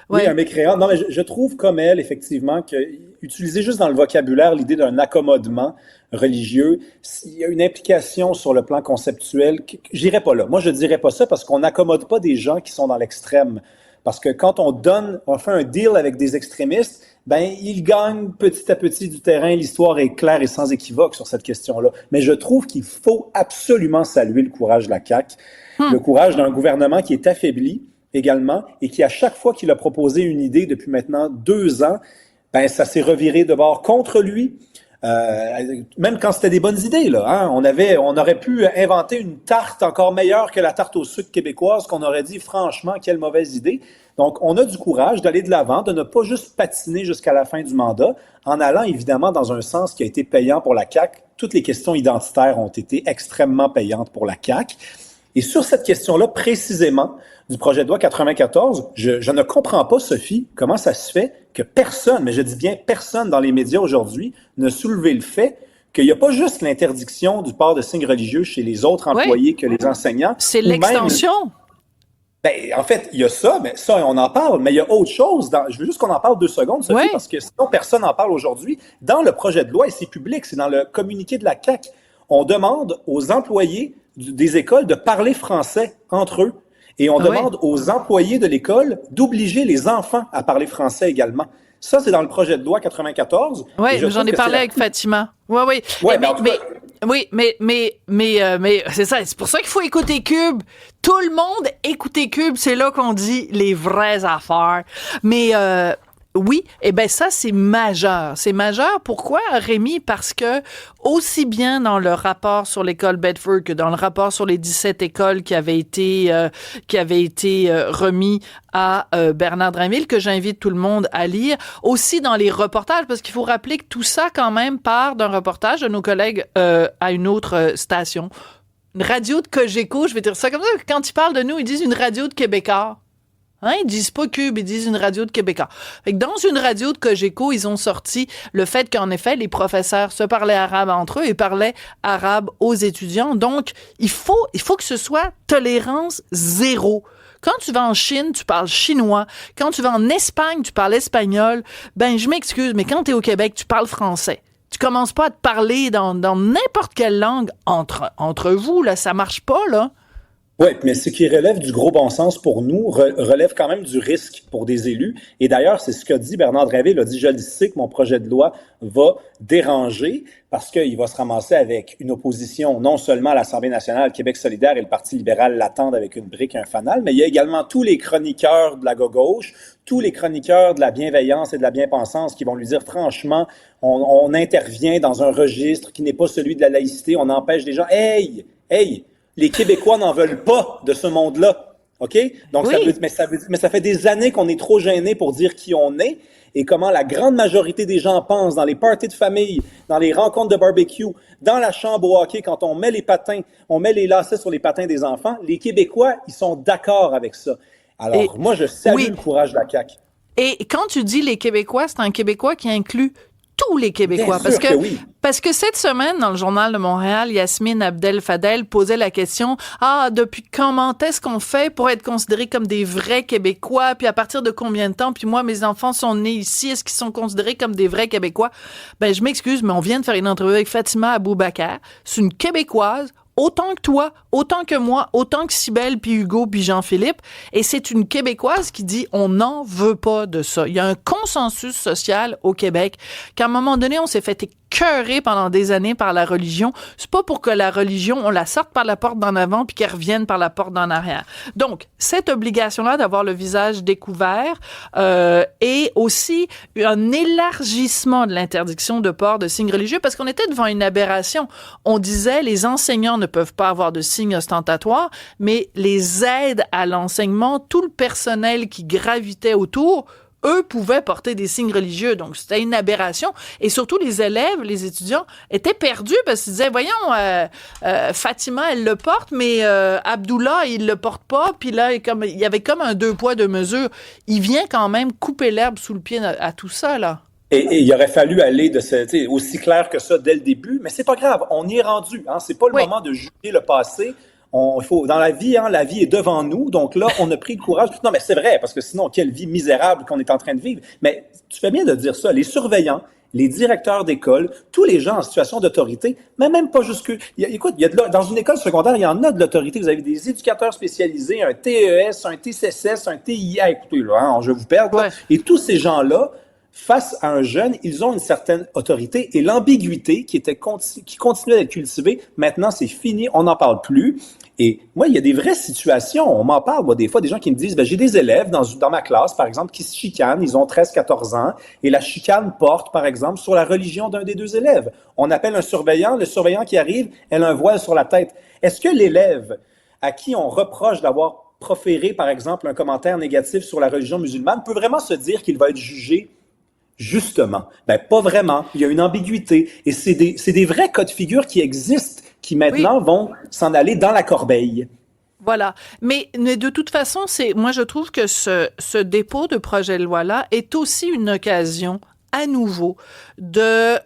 Oui, un mécréant. Non, mais je trouve comme elle, effectivement, que utiliser juste dans le vocabulaire l'idée d'un accommodement religieux, il y a une implication sur le plan conceptuel. J'irais pas là. Moi, je dirais pas ça parce qu'on n'accommode pas des gens qui sont dans l'extrême. Parce que quand on fait un deal avec des extrémistes, ben, ils gagnent petit à petit du terrain. L'histoire est claire et sans équivoque sur cette question-là. Mais je trouve qu'il faut absolument saluer le courage de la CAQ, le courage d'un gouvernement qui est affaibli également et qui, à chaque fois qu'il a proposé une idée depuis maintenant 2 ans, ben, ça s'est reviré de bord contre lui. Même quand c'était des bonnes idées, là, hein, on aurait pu inventer une tarte encore meilleure que la tarte au sucre québécoise, qu'on aurait dit franchement quelle mauvaise idée. Donc, on a du courage d'aller de l'avant, de ne pas juste patiner jusqu'à la fin du mandat, en allant évidemment dans un sens qui a été payant pour la CAQ. Toutes les questions identitaires ont été extrêmement payantes pour la CAQ. Et sur cette question-là, précisément, du projet de loi 94, je ne comprends pas, Sophie, comment ça se fait que personne, mais je dis bien personne dans les médias aujourd'hui, ne soulevait le fait qu'il n'y a pas juste l'interdiction du port de signes religieux chez les autres employés que les enseignants. C'est l'extension. Ben, en fait, il y a ça, mais ça, on en parle, mais il y a autre chose. Je veux juste qu'on en parle 2 secondes, Sophie, parce que sinon, personne n'en parle aujourd'hui. Dans le projet de loi, et c'est public, c'est dans le communiqué de la CAQ, on demande aux employés des écoles de parler français entre eux. Et on demande aux employés de l'école d'obliger les enfants à parler français également. Ça, c'est dans le projet de loi 94. Oui, j'en ai parlé avec Fatima. Oui. Mais c'est ça. C'est pour ça qu'il faut écouter Cube. Tout le monde écoutez Cube. C'est là qu'on dit les vraies affaires. Mais oui, ça, c'est majeur. C'est majeur. Pourquoi, Rémi? Parce que aussi bien dans le rapport sur l'école Bedford que dans le rapport sur les 17 écoles qui avait été remis à Bernard Drainville, que j'invite tout le monde à lire, aussi dans les reportages, parce qu'il faut rappeler que tout ça, quand même, part d'un reportage de nos collègues à une autre station. Une radio de Cogeco, je vais dire ça comme ça. Quand ils parlent de nous, ils disent une radio de Québécois. Hein, ils disent pas Cube, ils disent une radio de Québécois. Fait que dans une radio de Cogeco, ils ont sorti le fait qu'en effet, les professeurs se parlaient arabe entre eux et parlaient arabe aux étudiants. Donc, il faut que ce soit tolérance zéro. Quand tu vas en Chine, tu parles chinois. Quand tu vas en Espagne, tu parles espagnol. Ben, je m'excuse, mais quand t'es au Québec, tu parles français. Tu commences pas à te parler dans n'importe quelle langue entre vous, là. Ça marche pas, là. Oui, mais ce qui relève du gros bon sens pour nous relève quand même du risque pour des élus. Et d'ailleurs, c'est ce qu'a dit Bernard Drinville. Il a dit, je le sais que mon projet de loi va déranger parce qu'il va se ramasser avec une opposition non seulement à l'Assemblée nationale, Québec solidaire et le Parti libéral l'attendent avec une brique et un fanal, mais il y a également tous les chroniqueurs de la gauche, tous les chroniqueurs de la bienveillance et de la bien-pensance qui vont lui dire, franchement, on intervient dans un registre qui n'est pas celui de la laïcité, on empêche les gens. Hey! Les Québécois n'en veulent pas de ce monde-là, OK? Donc, oui. ça fait des années qu'on est trop gênés pour dire qui on est et comment la grande majorité des gens pensent dans les parties de famille, dans les rencontres de barbecue, dans la chambre au hockey, quand on met les patins, on met les lacets sur les patins des enfants, les Québécois, ils sont d'accord avec ça. Alors, moi, je salue le courage de la CAQ. Et quand tu dis les Québécois, c'est un Québécois qui inclut tous les Québécois. Parce que cette semaine, dans le Journal de Montréal, Yasmine Abdel-Fadel posait la question, depuis comment est-ce qu'on fait pour être considérés comme des vrais Québécois? Puis à partir de combien de temps? Puis moi, mes enfants sont nés ici. Est-ce qu'ils sont considérés comme des vrais Québécois? Ben, je m'excuse, mais on vient de faire une entrevue avec Fatima Aboubacar. C'est une Québécoise. Autant que toi, autant que moi, autant que Cybèle, puis Hugo, puis Jean-Philippe. Et c'est une Québécoise qui dit on n'en veut pas de ça. Il y a un consensus social au Québec qu'à un moment donné, on s'est fait écœurer pendant des années par la religion. C'est pas pour que la religion, on la sorte par la porte d'en avant puis qu'elle revienne par la porte d'en arrière. Donc, cette obligation-là d'avoir le visage découvert et aussi un élargissement de l'interdiction de port de signes religieux parce qu'on était devant une aberration. On disait les enseignants ne peuvent pas avoir de signes ostentatoires, mais les aides à l'enseignement, tout le personnel qui gravitait autour, eux pouvaient porter des signes religieux. Donc, c'était une aberration. Et surtout, les élèves, les étudiants étaient perdus parce qu'ils disaient, voyons, Fatima, elle le porte, mais Abdullah, il le porte pas. Puis là, il y avait comme un deux poids, deux mesures. Il vient quand même couper l'herbe sous le pied à tout ça, là. Et il aurait fallu aller aussi clair que ça dès le début, mais c'est pas grave, on y est rendu. Hein, c'est pas le moment de juger le passé. Dans la vie, la vie est devant nous, donc là, on a pris le courage. Non, mais c'est vrai, parce que sinon, quelle vie misérable qu'on est en train de vivre. Mais tu fais bien de dire ça. Les surveillants, les directeurs d'école, tous les gens en situation d'autorité, mais même pas jusque... Écoute, dans une école secondaire, il y en a de l'autorité. Vous avez des éducateurs spécialisés, un TES, un TCSS, un TIA. Écoutez, là, je vais vous perdre. Ouais. Et tous ces gens-là, face à un jeune, ils ont une certaine autorité et l'ambiguïté qui continuait d'être cultivée, maintenant c'est fini, on n'en parle plus. Et moi, il y a des vraies situations, on m'en parle, moi, des fois, des gens qui me disent, j'ai des élèves dans ma classe, par exemple, qui se chicanent, ils ont 13-14 ans, et la chicane porte, par exemple, sur la religion d'un des deux élèves. On appelle un surveillant, le surveillant qui arrive, elle a un voile sur la tête. Est-ce que l'élève à qui on reproche d'avoir proféré, par exemple, un commentaire négatif sur la religion musulmane peut vraiment se dire qu'il va être jugé justement? Ben, pas vraiment. Il y a une ambiguïté. Et c'est des vrais cas de figure qui existent, qui maintenant vont s'en aller dans la corbeille. Voilà. Mais de toute façon, moi, je trouve que ce dépôt de projet de loi-là est aussi une occasion à nouveau de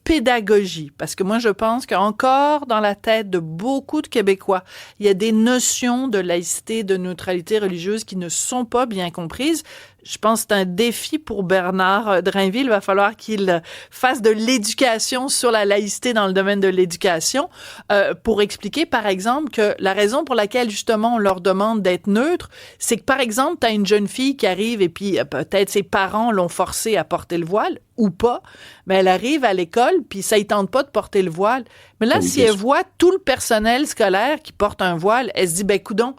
pédagogie. Parce que moi, je pense qu'encore dans la tête de beaucoup de Québécois, il y a des notions de laïcité, de neutralité religieuse qui ne sont pas bien comprises. Je pense que c'est un défi pour Bernard Drinville. Il va falloir qu'il fasse de l'éducation sur la laïcité dans le domaine de l'éducation pour expliquer, par exemple, que la raison pour laquelle, justement, on leur demande d'être neutres, c'est que, par exemple, tu as une jeune fille qui arrive et puis peut-être ses parents l'ont forcée à porter le voile ou pas, mais elle arrive à l'école puis ça ne tente pas de porter le voile. Mais là, si elle voit tout le personnel scolaire qui porte un voile, elle se dit, coudonc,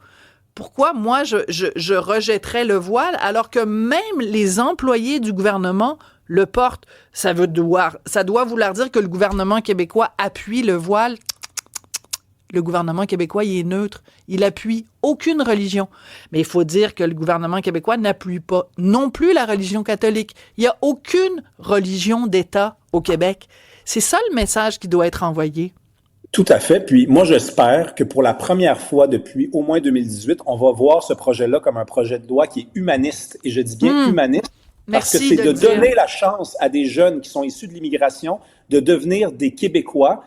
pourquoi moi je rejetterais le voile alors que même les employés du gouvernement le portent? Ça doit vouloir dire que le gouvernement québécois appuie le voile. Le gouvernement québécois, il est neutre. Il appuie aucune religion. Mais il faut dire que le gouvernement québécois n'appuie pas non plus la religion catholique. Il n'y a aucune religion d'État au Québec. C'est ça le message qui doit être envoyé. Tout à fait. Puis moi, j'espère que pour la première fois depuis au moins 2018, on va voir ce projet-là comme un projet de loi qui est humaniste. Et je dis bien humaniste, parce que c'est de donner la chance à des jeunes qui sont issus de l'immigration de devenir des Québécois,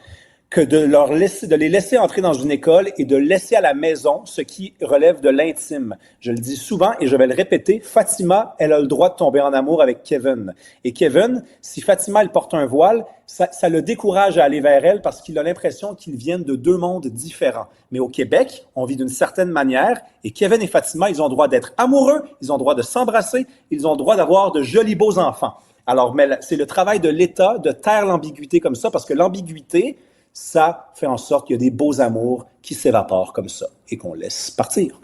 que de les laisser entrer dans une école et de laisser à la maison ce qui relève de l'intime. Je le dis souvent et je vais le répéter, Fatima, elle a le droit de tomber en amour avec Kevin. Et Kevin, si Fatima, elle porte un voile, ça le décourage à aller vers elle parce qu'il a l'impression qu'ils viennent de deux mondes différents. Mais au Québec, on vit d'une certaine manière et Kevin et Fatima, ils ont le droit d'être amoureux, ils ont le droit de s'embrasser, ils ont le droit d'avoir de jolis beaux enfants. Alors, mais c'est le travail de l'État de taire l'ambiguïté comme ça parce que l'ambiguïté, ça fait en sorte qu'il y a des beaux amours qui s'évaporent comme ça et qu'on laisse partir.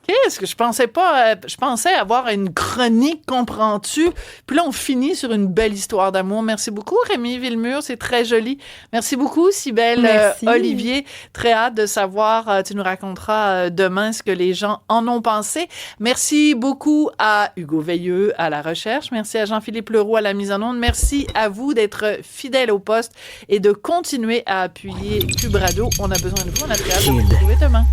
Qu'est-ce que je pensais pas? Je pensais avoir une chronique, comprends-tu? Puis là, on finit sur une belle histoire d'amour. Merci beaucoup, Rémi Villemur. C'est très joli. Merci beaucoup, Cybèle Olivier. Très hâte de savoir. Tu nous raconteras demain ce que les gens en ont pensé. Merci beaucoup à Hugo Veilleux à la recherche. Merci à Jean-Philippe Leroux à la mise en onde. Merci à vous d'être fidèles au poste et de continuer à appuyer Cube Radio. On a besoin de vous. On a très hâte de vous retrouver demain.